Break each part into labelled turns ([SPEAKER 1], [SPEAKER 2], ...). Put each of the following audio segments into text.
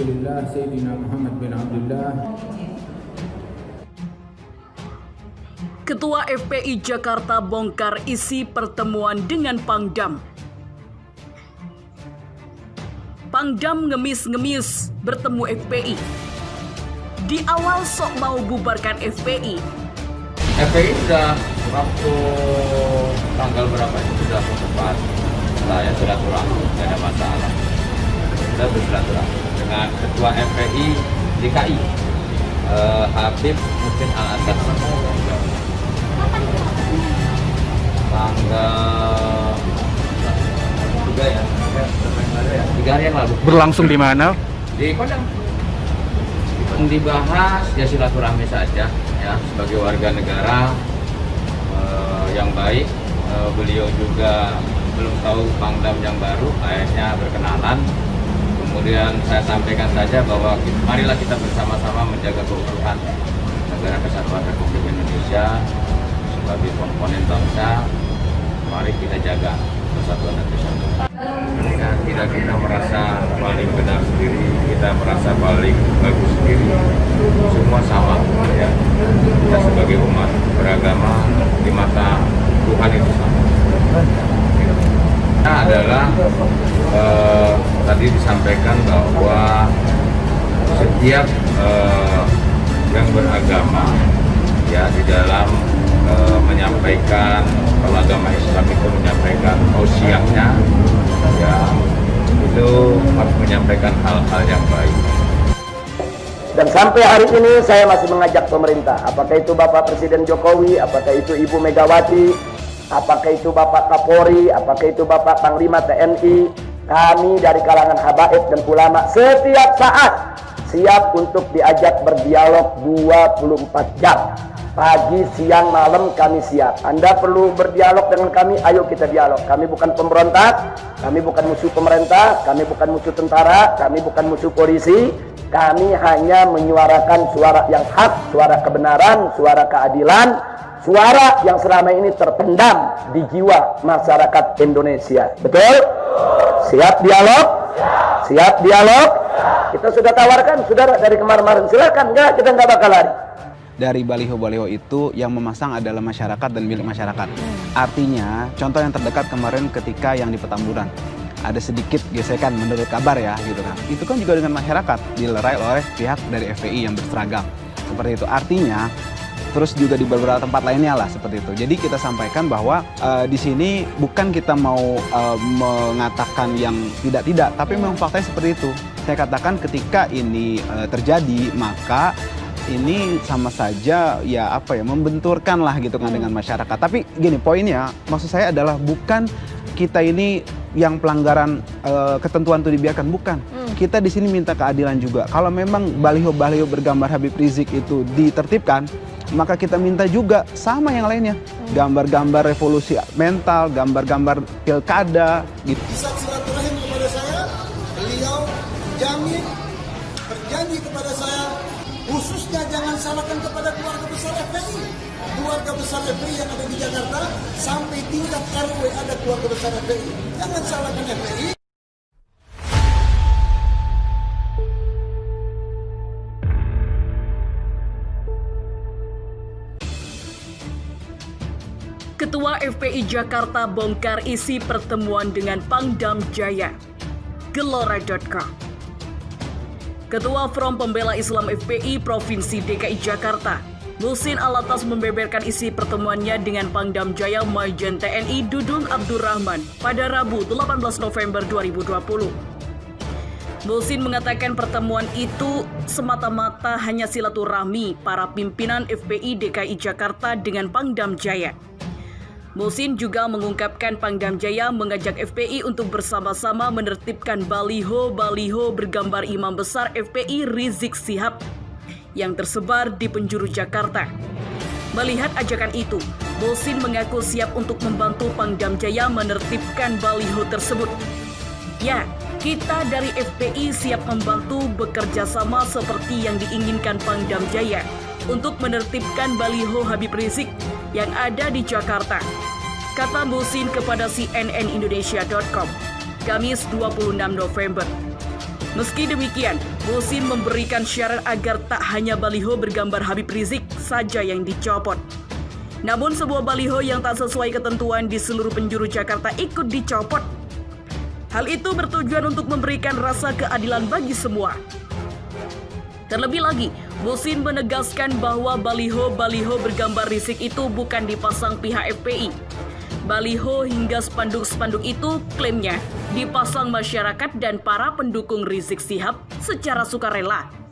[SPEAKER 1] Rasulillah Sayyidina Muhammad bin Abdullah.
[SPEAKER 2] Ketua FPI Jakarta bongkar isi pertemuan dengan Pangdam. Pangdam ngemis-ngemis bertemu FPI. Di awal sok mau bubarkan FPI.
[SPEAKER 3] FPI sudah waktu tanggal berapa itu sudah sempat saya silaturahmi, tidak ada masalah. Sudah bersilaturahmi dengan Ketua FPI DKI Habib Muhsin Al-Asad tanggal 3 ya, 3 hari yang lalu.
[SPEAKER 4] Berlangsung di mana?
[SPEAKER 3] Di Kodam. Dibahas ya silaturahmi saja ya, sebagai warga negara yang baik. Beliau juga belum tahu Pangdam yang baru, akhirnya berkenalan. Kemudian saya sampaikan saja bahwa marilah kita bersama-sama menjaga keutuhan negara kesatuan Republik Indonesia sebagai komponen bangsa. Mari kita jaga persatuan dan kesatuan. Ketika tidak kita merasa paling benar sendiri, kita merasa paling bagus sendiri, semua sama ya. Kita sebagai umat beragama di mata Tuhan itu sama. Kita adalah tadi disampaikan bahwa setiap yang beragama ya di dalam menyampaikan, kalau agama Islam itu menyampaikan tausiahnya ya, itu harus menyampaikan hal-hal yang baik.
[SPEAKER 5] Dan sampai hari ini saya masih mengajak pemerintah, apakah itu Bapak Presiden Jokowi, apakah itu Ibu Megawati, apakah itu Bapak Kapolri, apakah itu Bapak Panglima TNI, kami dari kalangan habaib dan ulama setiap saat siap untuk diajak berdialog 24 jam. Pagi, siang, malam kami siap. Anda perlu berdialog dengan kami, ayo kita dialog. Kami bukan pemberontak, kami bukan musuh pemerintah, kami bukan musuh tentara, kami bukan musuh polisi. Kami hanya menyuarakan suara yang hak, suara kebenaran, suara keadilan, suara yang selama ini terpendam di jiwa masyarakat Indonesia. Betul? Siap dialog? Siap dialog? Kita sudah tawarkan, saudara, dari kemarin-kemarin. Silakan, enggak, kita enggak bakal lari.
[SPEAKER 4] Dari baliho-baliho itu yang memasang adalah masyarakat dan milik masyarakat. Artinya, contoh yang terdekat kemarin ketika yang di Petamburan. Ada sedikit gesekan menurut kabar ya gitu kan. Itu kan juga dengan masyarakat, dilerai oleh pihak dari FPI yang berseragam. Seperti itu. Artinya, terus juga di beberapa tempat lainnya lah seperti itu. Jadi kita sampaikan bahwa di sini bukan kita mau mengatakan yang tidak-tidak, tapi memang faktanya seperti itu. Saya katakan ketika ini terjadi, maka ini sama saja ya membenturkan lah gitu kan dengan masyarakat. Tapi gini, poinnya maksud saya adalah bukan kita ini yang pelanggaran ketentuan itu dibiarkan, bukan. Kita di sini minta keadilan juga. Kalau memang baliho-baliho bergambar Habib Rizik itu ditertibkan, maka kita minta juga sama yang lainnya. Gambar-gambar revolusi mental, gambar-gambar pilkada gitu.
[SPEAKER 6] Saat silaturahim kepada saya, beliau jamin, berjanji kepada saya, khususnya jangan salahkan kepada keluarga besar FPI. Keluarga besar FPI yang ada di Jakarta, sampai tingkat RW ada keluarga besar FPI. Jangan salahkan FPI.
[SPEAKER 2] Ketua FPI Jakarta bongkar isi pertemuan dengan Pangdam Jaya. Gelora.com. Ketua Front Pembela Islam FPI Provinsi DKI Jakarta, Muhsin Alatas membeberkan isi pertemuannya dengan Pangdam Jaya Majen TNI Dudung Abdurrahman pada Rabu 18 November 2020. Muhsin mengatakan pertemuan itu semata-mata hanya silaturahmi para pimpinan FPI DKI Jakarta dengan Pangdam Jaya. Muhsin juga mengungkapkan Pangdam Jaya mengajak FPI untuk bersama-sama menertibkan baliho-baliho bergambar imam besar FPI Rizik Syihab yang tersebar di penjuru Jakarta. Melihat ajakan itu, Muhsin mengaku siap untuk membantu Pangdam Jaya menertibkan baliho tersebut. Ya, kita dari FPI siap membantu bekerja sama seperti yang diinginkan Pangdam Jaya untuk menertibkan baliho Habib Rizik yang ada di Jakarta, kata Muhsin kepada CNNindonesia.com, Kamis 26 November. Meski demikian, Muhsin memberikan syarat agar tak hanya baliho bergambar Habib Rizik saja yang dicopot. Namun sebuah baliho yang tak sesuai ketentuan di seluruh penjuru Jakarta ikut dicopot. Hal itu bertujuan untuk memberikan rasa keadilan bagi semua. Terlebih lagi, Muhsin menegaskan bahwa baliho-baliho bergambar Rizik itu bukan dipasang pihak FPI. Baliho hingga spanduk-spanduk itu klaimnya dipasang masyarakat dan para pendukung Rizik Syihab secara sukarela.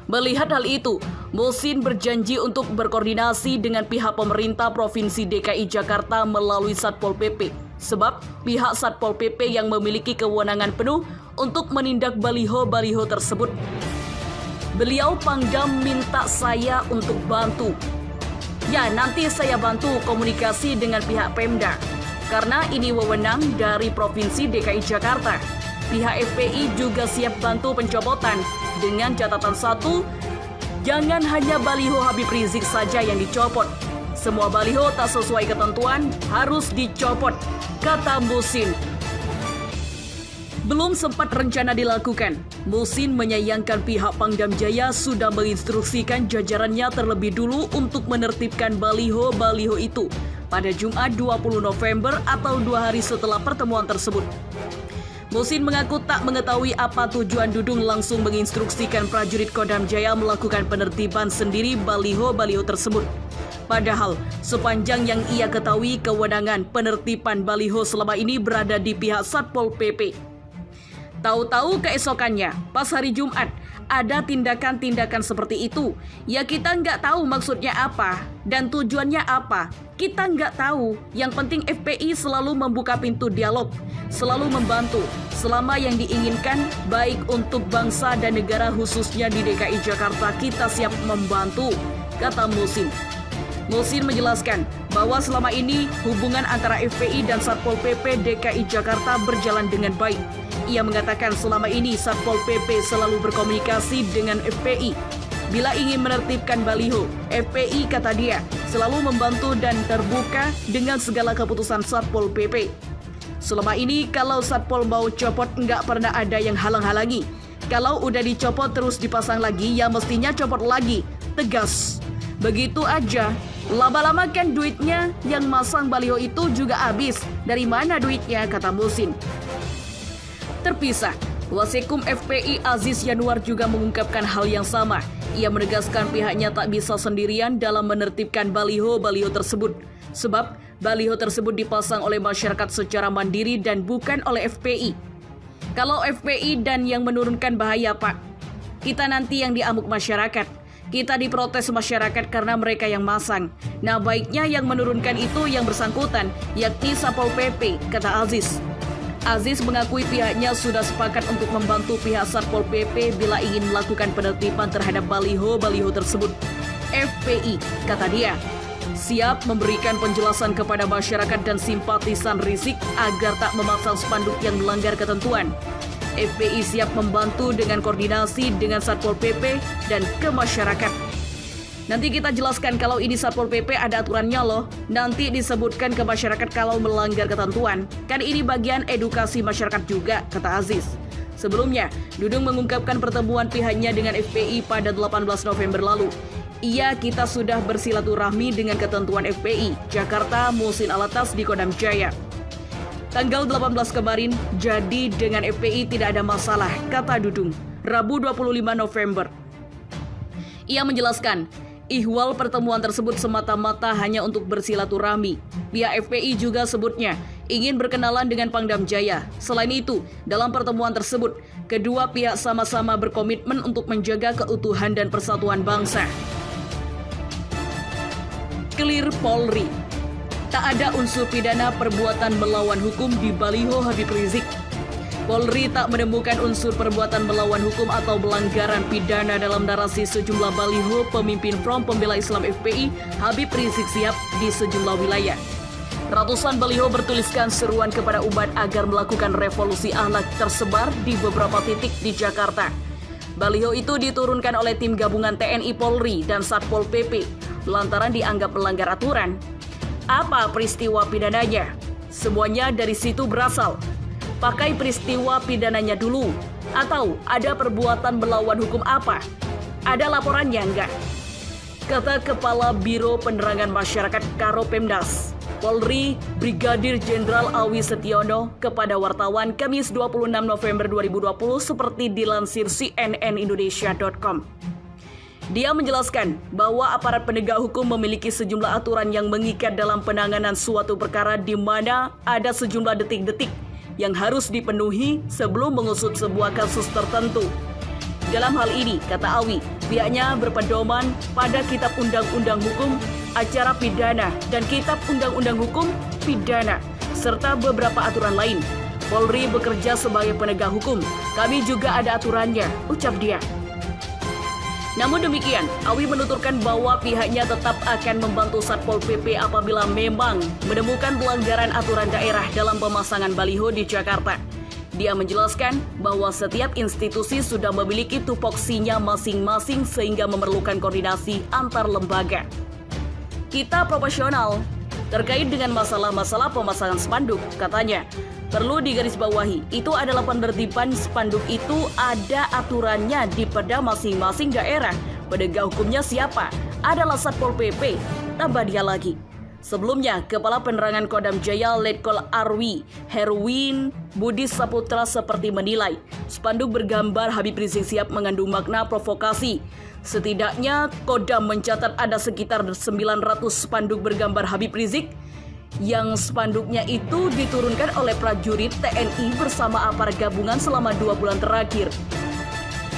[SPEAKER 2] Melihat hal itu, Muhsin berjanji untuk berkoordinasi dengan pihak pemerintah Provinsi DKI Jakarta melalui Satpol PP. Sebab pihak Satpol PP yang memiliki kewenangan penuh untuk menindak baliho-baliho tersebut. Beliau Pangdam minta saya untuk bantu. Ya, nanti saya bantu komunikasi dengan pihak Pemda. Karena ini wewenang dari Provinsi DKI Jakarta. Pihak FPI juga siap bantu pencopotan dengan catatan satu, jangan hanya baliho Habib Rizik saja yang dicopot. Semua baliho tak sesuai ketentuan harus dicopot, kata Muhsin. Belum sempat rencana dilakukan, Muhsin menyayangkan pihak Pangdam Jaya sudah menginstruksikan jajarannya terlebih dulu untuk menertibkan baliho-baliho itu pada Jumat 20 November atau 2 hari setelah pertemuan tersebut. Muhsin mengaku tak mengetahui apa tujuan Dudung langsung menginstruksikan prajurit Kodam Jaya melakukan penertiban sendiri baliho-baliho tersebut. Padahal, sepanjang yang ia ketahui, kewenangan penertiban baliho selama ini berada di pihak Satpol PP. Tahu-tahu keesokannya, pas hari Jumat, ada tindakan-tindakan seperti itu. Ya kita nggak tahu maksudnya apa dan tujuannya apa. Kita nggak tahu. Yang penting FPI selalu membuka pintu dialog, selalu membantu. Selama yang diinginkan baik untuk bangsa dan negara khususnya di DKI Jakarta, kita siap membantu, kata Muhsin. Muhsin menjelaskan bahwa selama ini hubungan antara FPI dan Satpol PP DKI Jakarta berjalan dengan baik. Ia mengatakan selama ini Satpol PP selalu berkomunikasi dengan FPI. Bila ingin menertibkan baliho, FPI, kata dia, selalu membantu dan terbuka dengan segala keputusan Satpol PP. Selama ini kalau Satpol mau copot nggak pernah ada yang halang-halangi. Kalau udah dicopot terus dipasang lagi, ya mestinya copot lagi, tegas. Begitu aja. Lama-lama kan duitnya yang masang baliho itu juga habis. Dari mana duitnya, kata Muhsin. Terpisah, Wasekum FPI Aziz Yanuar juga mengungkapkan hal yang sama. Ia menegaskan pihaknya tak bisa sendirian dalam menertibkan baliho-baliho tersebut. Sebab baliho tersebut dipasang oleh masyarakat secara mandiri dan bukan oleh FPI. Kalau FPI dan yang menurunkan bahaya, Pak. Kita nanti yang diamuk masyarakat. Kita diprotes masyarakat karena mereka yang masang. Nah, baiknya yang menurunkan itu yang bersangkutan, yakni Satpol PP, kata Aziz. Aziz mengakui pihaknya sudah sepakat untuk membantu pihak Satpol PP bila ingin melakukan penertiban terhadap baliho-baliho tersebut. FPI, kata dia, siap memberikan penjelasan kepada masyarakat dan simpatisan Rizik agar tak memasang spanduk yang melanggar ketentuan. FPI siap membantu dengan koordinasi dengan Satpol PP dan ke masyarakat. Nanti kita jelaskan kalau ini Satpol PP ada aturannya loh. Nanti disebutkan ke masyarakat kalau melanggar ketentuan. Kan ini bagian edukasi masyarakat juga, kata Aziz. Sebelumnya, Dudung mengungkapkan pertemuan pihaknya dengan FPI pada 18 November lalu. Iya, kita sudah bersilaturahmi dengan ketentuan FPI, Jakarta, Muhsin Alatas di Kodam Jaya. Tanggal 18 kemarin, jadi dengan FPI tidak ada masalah, kata Dudung. Rabu 25 November. Ia menjelaskan, ihwal pertemuan tersebut semata-mata hanya untuk bersilaturahmi. Pihak FPI juga sebutnya ingin berkenalan dengan Pangdam Jaya. Selain itu, dalam pertemuan tersebut, kedua pihak sama-sama berkomitmen untuk menjaga keutuhan dan persatuan bangsa. Clear Polri. Tak ada unsur pidana perbuatan melawan hukum di baliho Habib Rizik. Polri tak menemukan unsur perbuatan melawan hukum atau pelanggaran pidana dalam narasi sejumlah baliho pemimpin Front Pembela Islam FPI Habib Rizik Syihab di sejumlah wilayah. Ratusan baliho bertuliskan seruan kepada umat agar melakukan revolusi akhlak tersebar di beberapa titik di Jakarta. Baliho itu diturunkan oleh tim gabungan TNI Polri dan Satpol PP lantaran dianggap melanggar aturan. Apa peristiwa pidananya? Semuanya dari situ berasal. Pakai peristiwa pidananya dulu. Atau ada perbuatan melawan hukum apa? Ada laporannya enggak? Kata Kepala Biro Penerangan Masyarakat Karopemdas, Polri Brigadir Jenderal Awi Setiono kepada wartawan Kamis 26 November 2020 seperti dilansir cnnindonesia.com. Dia menjelaskan bahwa aparat penegak hukum memiliki sejumlah aturan yang mengikat dalam penanganan suatu perkara di mana ada sejumlah detik-detik yang harus dipenuhi sebelum mengusut sebuah kasus tertentu. Dalam hal ini, kata Awi, pihaknya berpedoman pada Kitab Undang-Undang Hukum Acara Pidana dan Kitab Undang-Undang Hukum Pidana, serta beberapa aturan lain. Polri bekerja sebagai penegak hukum. Kami juga ada aturannya, ucap dia. Namun demikian, Awi menuturkan bahwa pihaknya tetap akan membantu Satpol PP apabila memang menemukan pelanggaran aturan daerah dalam pemasangan baliho di Jakarta. Dia menjelaskan bahwa setiap institusi sudah memiliki tupoksinya masing-masing sehingga memerlukan koordinasi antar lembaga. Kita profesional terkait dengan masalah-masalah pemasangan spanduk, katanya. Perlu digarisbawahi, itu adalah penertiban spanduk itu ada aturannya di perda masing-masing daerah. Penegak hukumnya siapa? Adalah Satpol PP, tambah dia lagi. Sebelumnya, Kepala Penerangan Kodam Jaya Letkol Arwi Herwin Budi Saputra seperti menilai spanduk bergambar Habib Rizik Syihab mengandung makna provokasi. Setidaknya Kodam mencatat ada sekitar 900 spanduk bergambar Habib Rizik yang spanduknya itu diturunkan oleh prajurit TNI bersama aparat gabungan selama 2 bulan terakhir.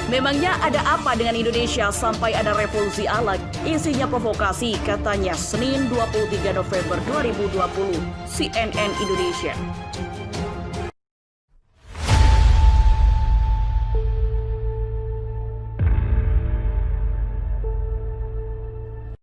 [SPEAKER 2] Memangnya ada apa dengan Indonesia sampai ada revolusi alat? Isinya provokasi, katanya Senin 23 November 2020, CNN Indonesia.